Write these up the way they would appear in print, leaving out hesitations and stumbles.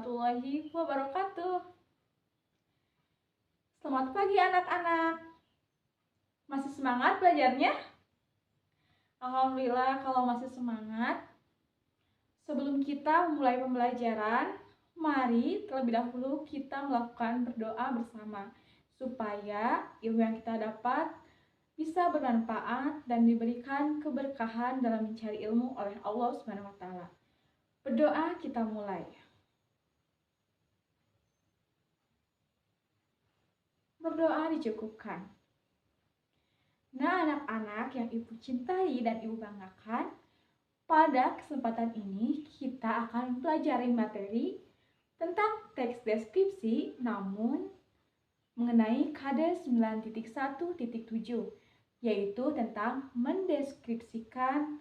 warahmatullahi wabarakatuh. Selamat pagi anak-anak. Masih semangat belajarnya? Alhamdulillah kalau masih semangat. Sebelum kita mulai pembelajaran, mari terlebih dahulu kita melakukan berdoa bersama supaya ilmu yang kita dapat bisa bermanfaat dan diberikan keberkahan dalam mencari ilmu oleh Allah Subhanahu wa taala. Berdoa kita mulai. Berdoa dicukupkan. Nah, anak-anak yang Ibu cintai dan Ibu banggakan, pada kesempatan ini kita akan pelajari materi tentang teks deskripsi namun mengenai KD 9.1.7, yaitu tentang mendeskripsikan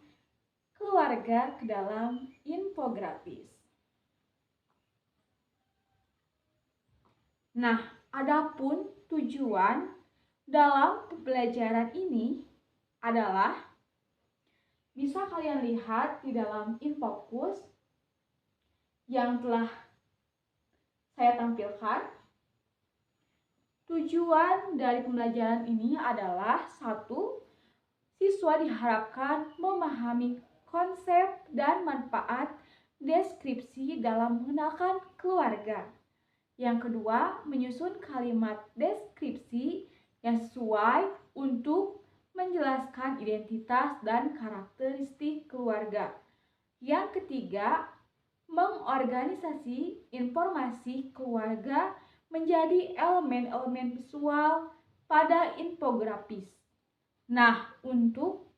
keluarga ke dalam infografis. Nah, adapun tujuan dalam pembelajaran ini adalah bisa kalian lihat di dalam infokus yang telah saya tampilkan. Tujuan dari pembelajaran ini adalah 1. Siswa diharapkan memahami konsep dan manfaat deskripsi dalam mengenalkan keluarga. Yang kedua, menyusun kalimat deskripsi yang sesuai untuk menjelaskan identitas dan karakteristik keluarga. Yang ketiga, mengorganisasi informasi keluarga menjadi elemen-elemen visual pada infografis. Nah, untuk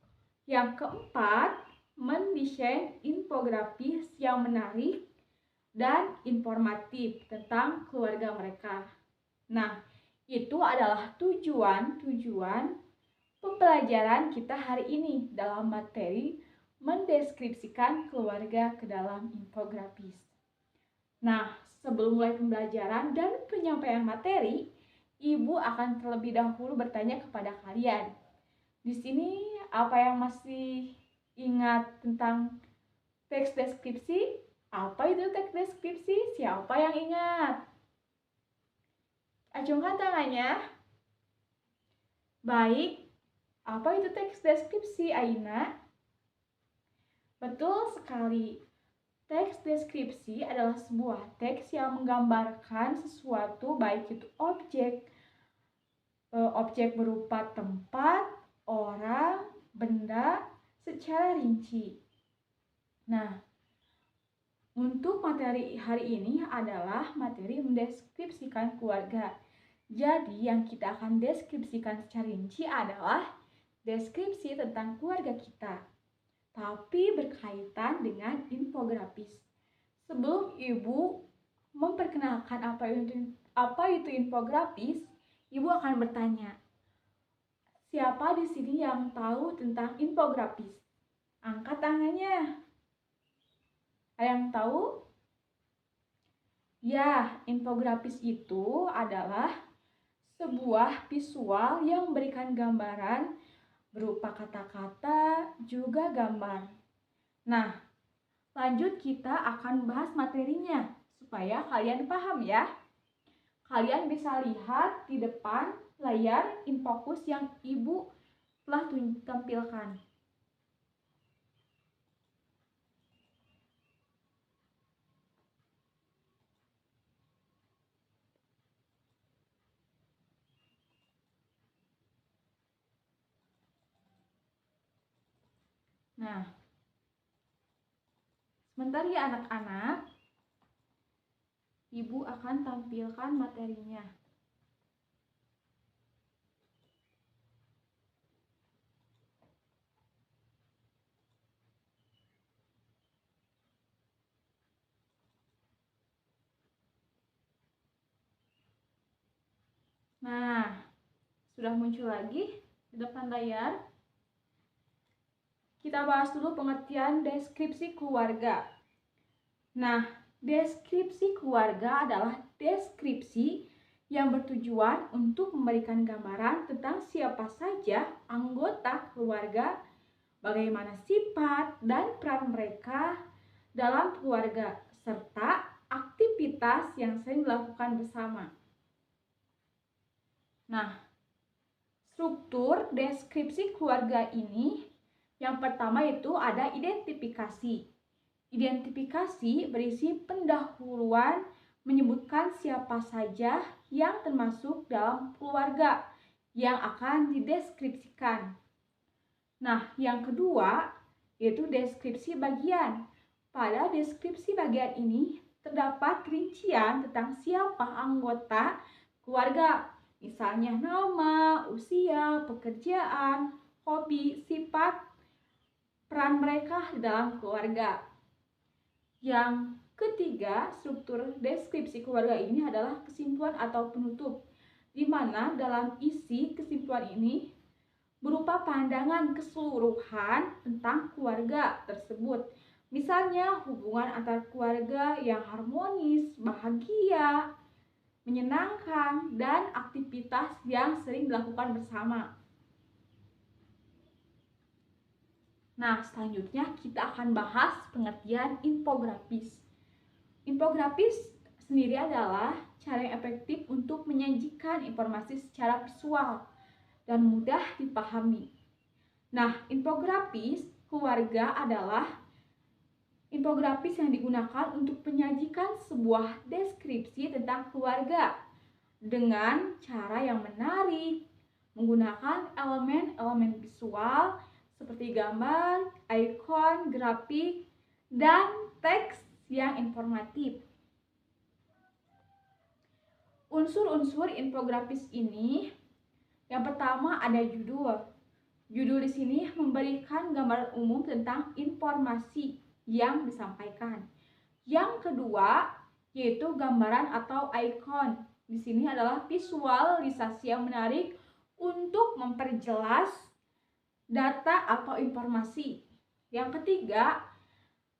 yang keempat, mendesain infografis yang menarik dan informatif tentang keluarga mereka. Nah, itu adalah tujuan pembelajaran kita hari ini dalam materi mendeskripsikan keluarga ke dalam infografis. Nah, sebelum mulai pembelajaran dan penyampaian materi, Ibu akan terlebih dahulu bertanya kepada kalian. Di sini apa yang masih ingat tentang teks deskripsi? Apa itu teks deskripsi? Siapa yang ingat? Acungkan tangannya. Baik. Apa itu teks deskripsi, Aina? Betul sekali. Teks deskripsi adalah sebuah teks yang menggambarkan sesuatu, baik itu objek berupa tempat, orang, benda secara rinci. Nah, untuk materi hari ini adalah materi mendeskripsikan keluarga. Jadi yang kita akan deskripsikan secara rinci adalah deskripsi tentang keluarga kita, tapi berkaitan dengan infografis. Sebelum Ibu memperkenalkan apa itu infografis, Ibu akan bertanya, siapa di sini yang tahu tentang infografis? Angkat tangannya. Ada yang tahu? Ya, infografis itu adalah sebuah visual yang memberikan gambaran berupa kata-kata juga gambar. Nah, lanjut kita akan bahas materinya supaya kalian paham ya. Kalian bisa lihat di depan layar infokus yang Ibu telah tampilkan. Nah, sebentar ya anak-anak, Ibu akan tampilkan materinya. Nah, sudah muncul lagi di depan layar. Kita bahas dulu pengertian deskripsi keluarga. Nah, deskripsi keluarga adalah deskripsi yang bertujuan untuk memberikan gambaran tentang siapa saja anggota keluarga, bagaimana sifat dan peran mereka dalam keluarga, serta aktivitas yang sering dilakukan bersama. Nah, struktur deskripsi keluarga ini yang pertama itu ada identifikasi. Identifikasi berisi pendahuluan menyebutkan siapa saja yang termasuk dalam keluarga yang akan dideskripsikan. Nah, yang kedua yaitu deskripsi bagian. Pada deskripsi bagian ini terdapat rincian tentang siapa anggota keluarga, misalnya nama, usia, pekerjaan, hobi, sifat, peran mereka di dalam keluarga. Yang ketiga, struktur deskripsi keluarga ini adalah kesimpulan atau penutup, di mana dalam isi kesimpulan ini berupa pandangan keseluruhan tentang keluarga tersebut. Misalnya hubungan antar keluarga yang harmonis, bahagia, menyenangkan, dan aktivitas yang sering dilakukan bersama. Nah, selanjutnya kita akan bahas pengertian infografis. Infografis sendiri adalah cara yang efektif untuk menyajikan informasi secara visual dan mudah dipahami. Nah, infografis keluarga adalah infografis yang digunakan untuk menyajikan sebuah deskripsi tentang keluarga dengan cara yang menarik, menggunakan elemen-elemen visual seperti gambar, ikon, grafik, dan teks yang informatif. Unsur-unsur infografis ini, yang pertama ada judul. Judul di sini memberikan gambaran umum tentang informasi yang disampaikan. Yang kedua yaitu gambaran atau ikon. Di sini adalah visualisasi yang menarik untuk memperjelas data atau informasi. Yang ketiga,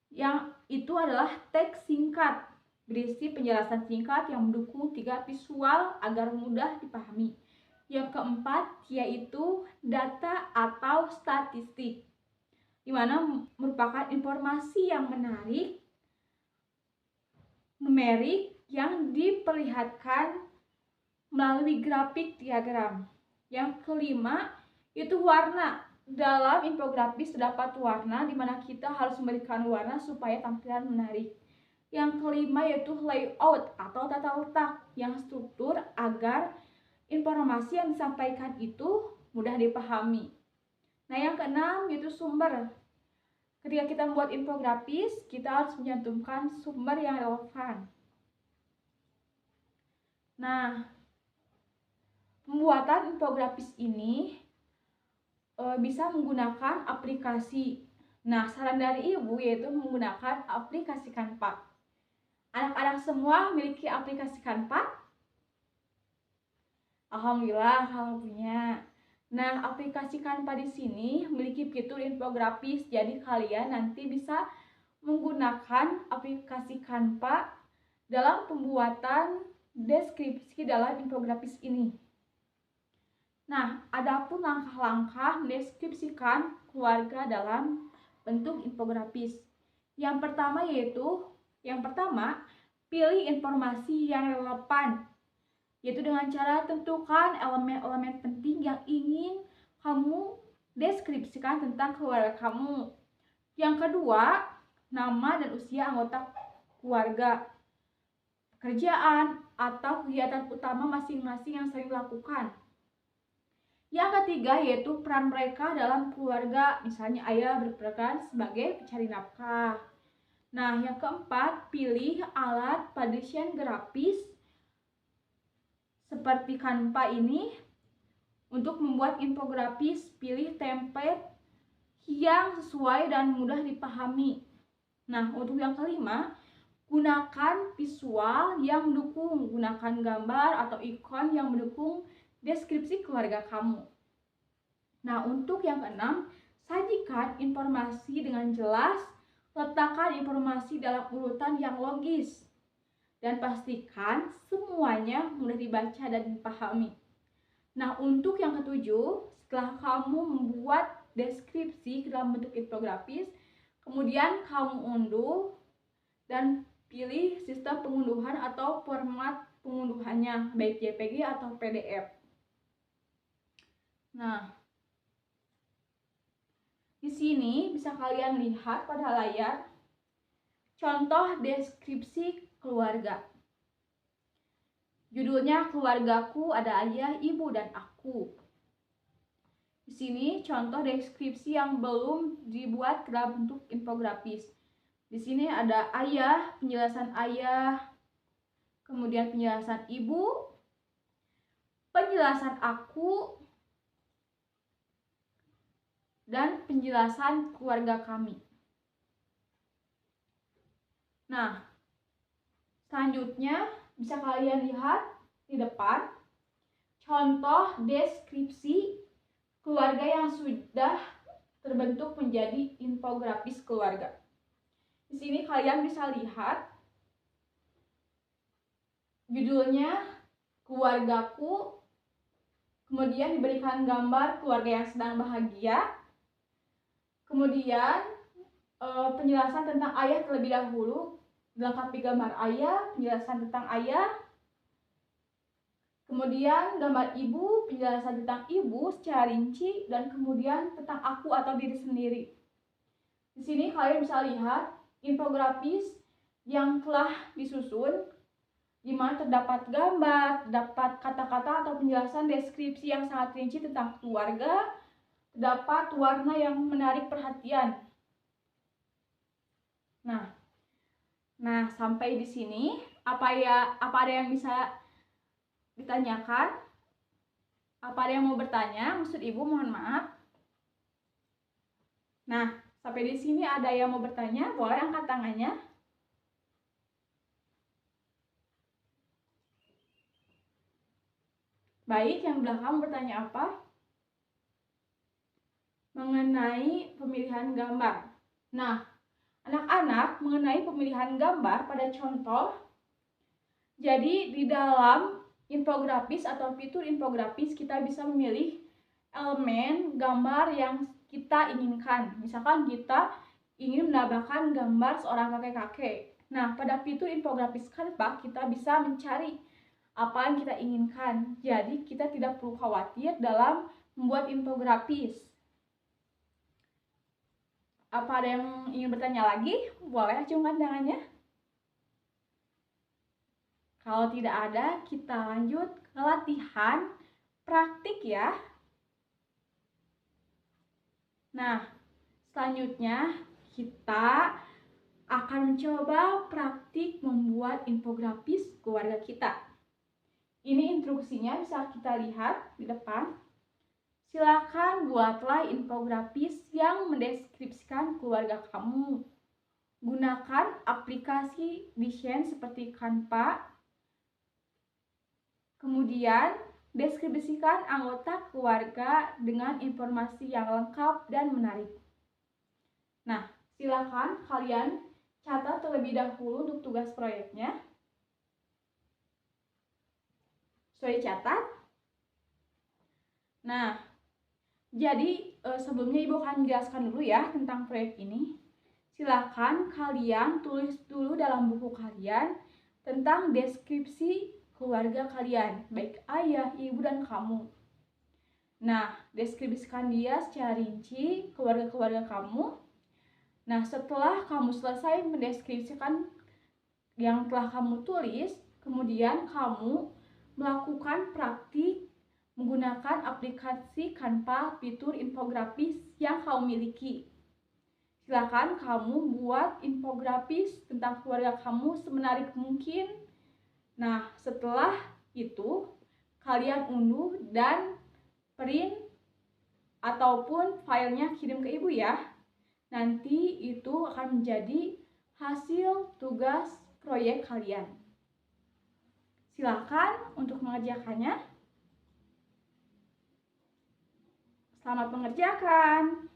yang itu adalah teks singkat, berisi penjelasan singkat yang mendukung tiga visual agar mudah dipahami. Yang keempat, yaitu data atau statistik, di mana merupakan informasi yang menarik, numerik yang diperlihatkan melalui grafik diagram. Yang kelima, yaitu warna. Dalam infografis terdapat warna di mana kita harus memberikan warna supaya tampilan menarik. Yang kelima yaitu layout atau tata letak yang struktur agar informasi yang disampaikan itu mudah dipahami. Nah, yang keenam yaitu sumber. Ketika kita membuat infografis, kita harus menyantumkan sumber yang relevan. Nah, pembuatan infografis ini bisa menggunakan aplikasi. Nah, saran dari ibu yaitu menggunakan aplikasi Canva. Anak-anak semua memiliki aplikasi Canva? Alhamdulillah, kalau punya. Nah, aplikasi Canva di sini memiliki fitur infografis, jadi kalian nanti bisa menggunakan aplikasi Canva dalam pembuatan deskripsi dalam infografis ini. Nah, adapun langkah-langkah mendeskripsikan keluarga dalam bentuk infografis. Yang pertama, pilih informasi yang relevan, yaitu dengan cara tentukan elemen-elemen penting yang ingin kamu deskripsikan tentang keluarga kamu. Yang kedua, nama dan usia anggota keluarga, pekerjaan, atau kegiatan utama masing-masing yang sering dilakukan. Yang ketiga yaitu peran mereka dalam keluarga, misalnya ayah berperan sebagai pencari nafkah. Nah, yang keempat, pilih alat pada desain grafis seperti Canva ini. Untuk membuat infografis, pilih template yang sesuai dan mudah dipahami. Nah, untuk yang kelima, gunakan visual yang mendukung, gunakan gambar atau ikon yang mendukung deskripsi keluarga kamu. Nah, untuk yang keenam, sajikan informasi dengan jelas, letakkan informasi dalam urutan yang logis, dan pastikan semuanya mudah dibaca dan dipahami. Nah, untuk yang ketujuh, setelah kamu membuat deskripsi dalam bentuk infografis, kemudian kamu unduh dan pilih sistem pengunduhan atau format pengunduhannya, baik JPG atau PDF. Nah, di sini bisa kalian lihat pada layar contoh deskripsi keluarga. Judulnya keluargaku, ada ayah, ibu, dan aku. Di sini contoh deskripsi yang belum dibuat dalam bentuk infografis. Di sini ada ayah, penjelasan ayah, kemudian penjelasan ibu, penjelasan aku, dan penjelasan keluarga kami. Nah, selanjutnya bisa kalian lihat di depan contoh deskripsi keluarga yang sudah terbentuk menjadi infografis keluarga. Di sini kalian bisa lihat judulnya keluargaku, kemudian diberikan gambar keluarga yang sedang bahagia, kemudian penjelasan tentang ayah terlebih dahulu, dilengkapi gambar ayah, penjelasan tentang ayah, kemudian gambar ibu, penjelasan tentang ibu secara rinci, dan kemudian tentang aku atau diri sendiri. Di sini kalian bisa lihat infografis yang telah disusun, di mana terdapat gambar, terdapat kata-kata atau penjelasan deskripsi yang sangat rinci tentang keluarga, terdapat warna yang menarik perhatian. Nah, sampai di sini apa ada yang bisa ditanyakan? Apa ada yang mau bertanya? Maksud Ibu, mohon maaf. Nah, sampai di sini ada yang mau bertanya? Boleh angkat tangannya. Baik, yang belakang bertanya apa? Mengenai pemilihan gambar. Nah, anak-anak mengenai pemilihan gambar pada contoh, jadi di dalam infografis atau fitur infografis kita bisa memilih elemen gambar yang kita inginkan. Misalkan kita ingin menambahkan gambar seorang kakek-kakek. Nah, pada fitur infografis Canva kita bisa mencari apa yang kita inginkan. Jadi kita tidak perlu khawatir dalam membuat infografis. Apa ada yang ingin bertanya lagi? Boleh acungkan tangannya. Kalau tidak ada, kita lanjut ke latihan praktik ya. Nah, selanjutnya kita akan mencoba praktik membuat infografis keluarga kita. Ini instruksinya bisa kita lihat di depan. Silakan buatlah infografis yang mendeskripsikan keluarga kamu. Gunakan aplikasi desain seperti Canva. Kemudian, deskripsikan anggota keluarga dengan informasi yang lengkap dan menarik. Nah, silakan kalian catat terlebih dahulu untuk tugas proyeknya. Sudah dicatat? Nah, jadi sebelumnya Ibu akan menjelaskan dulu ya tentang proyek ini. Silakan kalian tulis dulu dalam buku kalian tentang deskripsi keluarga kalian, baik ayah, ibu, dan kamu. Nah, deskripsikan dia secara rinci keluarga-keluarga kamu. Nah, setelah kamu selesai mendeskripsikan yang telah kamu tulis, kemudian kamu melakukan praktik menggunakan aplikasi Canva fitur infografis yang kamu miliki. Silakan kamu buat infografis tentang keluarga kamu semenarik mungkin. Nah, setelah itu kalian unduh dan print ataupun filenya kirim ke Ibu ya. Nanti itu akan menjadi hasil tugas proyek kalian. Silakan untuk mengerjakannya. Selamat mengerjakan.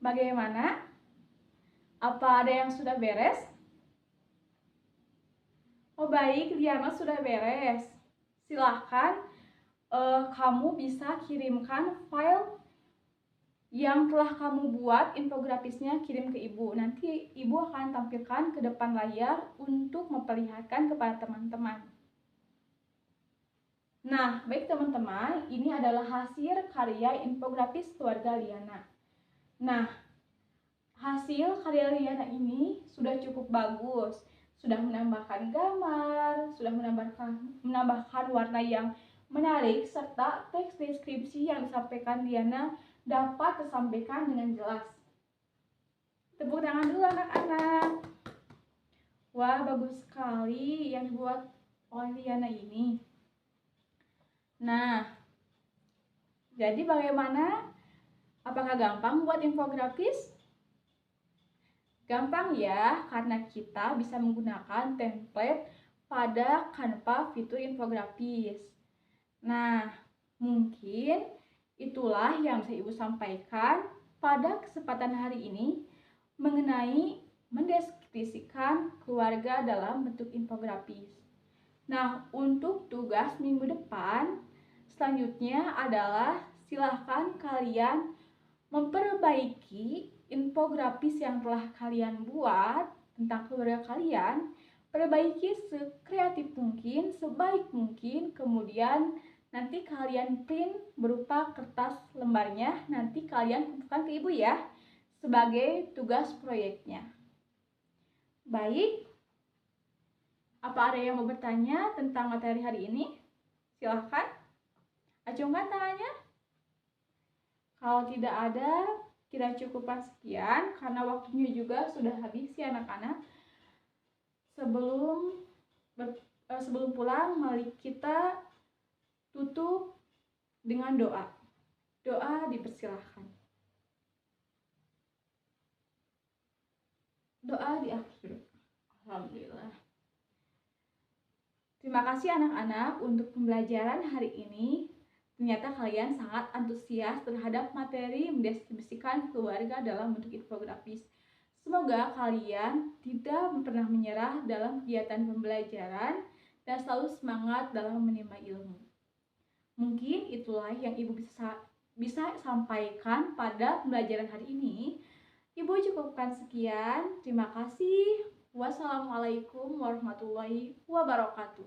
Bagaimana? Apa ada yang sudah beres? Oh baik, Liana sudah beres. Silahkan kamu bisa kirimkan file yang telah kamu buat infografisnya, kirim ke ibu. Nanti ibu akan tampilkan ke depan layar untuk memperlihatkan kepada teman-teman. Nah, baik teman-teman, ini adalah hasil karya infografis keluarga Liana. Nah, hasil karya Liana ini sudah cukup bagus. Sudah menambahkan gambar, sudah menambahkan warna yang menarik, serta teks deskripsi yang disampaikan Liana dapat disampaikan dengan jelas. Tepuk tangan dulu anak-anak. Wah, bagus sekali yang dibuat oleh Liana ini. Nah, jadi bagaimana? Apakah gampang buat infografis? Gampang ya, karena kita bisa menggunakan template pada Canva fitur infografis. Nah, mungkin itulah yang bisa Ibu sampaikan pada kesempatan hari ini mengenai mendeskripsikan keluarga dalam bentuk infografis. Nah, untuk tugas minggu depan, selanjutnya adalah silahkan kalian memperbaiki infografis yang telah kalian buat tentang keluarga kalian, perbaiki sekreatif mungkin, sebaik mungkin, kemudian nanti kalian print berupa kertas lembarnya, nanti kalian kumpulkan ke ibu ya, sebagai tugas proyeknya. Baik, apa ada yang mau bertanya tentang materi hari ini? Silahkan, acungkan tangannya. Kalau tidak ada, kita cukupkan sekian karena waktunya juga sudah habis ya anak-anak. Sebelum pulang, mari kita tutup dengan doa. Doa dipersilahkan. Doa di akhir. Alhamdulillah. Terima kasih anak-anak untuk pembelajaran hari ini. Ternyata kalian sangat antusias terhadap materi mendeskripsikan keluarga dalam bentuk infografis. Semoga kalian tidak pernah menyerah dalam kegiatan pembelajaran dan selalu semangat dalam menimba ilmu. Mungkin itulah yang Ibu bisa sampaikan pada pembelajaran hari ini. Ibu cukupkan sekian. Terima kasih. Wassalamualaikum warahmatullahi wabarakatuh.